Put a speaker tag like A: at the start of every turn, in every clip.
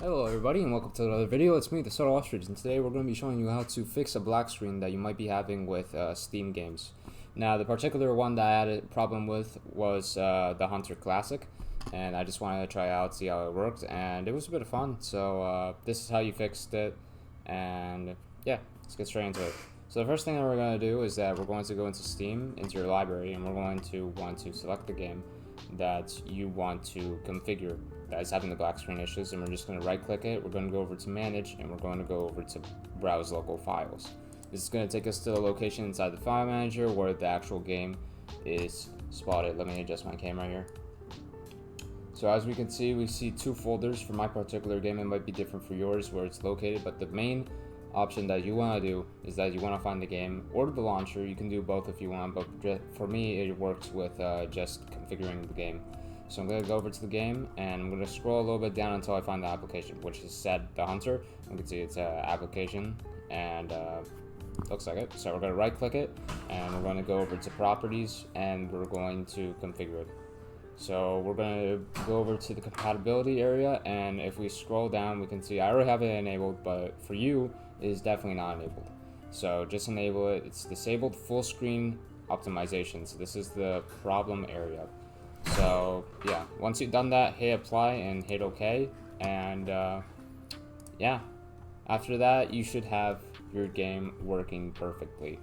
A: Hello everybody and welcome to another video. It's me, the Subtle Ostrich, and today we're going to be showing you how to fix a black screen that you might be having with Steam games. Now, the particular one that I had a problem with was the Hunter Classic, and I just wanted to try out, see how it worked, and it was a bit of fun. So this is how you fixed it, and yeah, let's get straight into it. So the first thing that we're going to do is that we're going to go into Steam, into your library, and we're going to want to select the game that you want to configure that is having the black screen issues, and we're just going to right click it. We're going to go over to manage, and we're going to go over to browse local files. This is going to take us to the location inside the file manager where the actual game is spotted. Let me adjust my camera here. So as we can see, we see two folders. For my particular game, it might be different for yours where it's located, but the main option that you want to do is that you want to find the game or the launcher. You can do both if you want, but for me it works with just configuring the game. So I'm going to go over to the game, and I'm going to scroll a little bit down until I find the application, which is Set the Hunter. You can see it's an application, and looks like it. So we're going to right click it, and we're going to go over to properties, and we're going to configure it. So we're going to go over to the compatibility area, and if we scroll down, we can see I already have it enabled, but for you it is definitely not enabled. So just enable it. It's disabled full screen optimization. So this is the problem area. So yeah, once you've done that, hit apply and hit OK, and yeah, after that you should have your game working perfectly.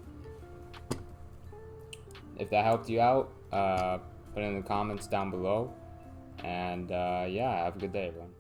A: If that helped you out, put it in the comments down below, and yeah, have a good day everyone.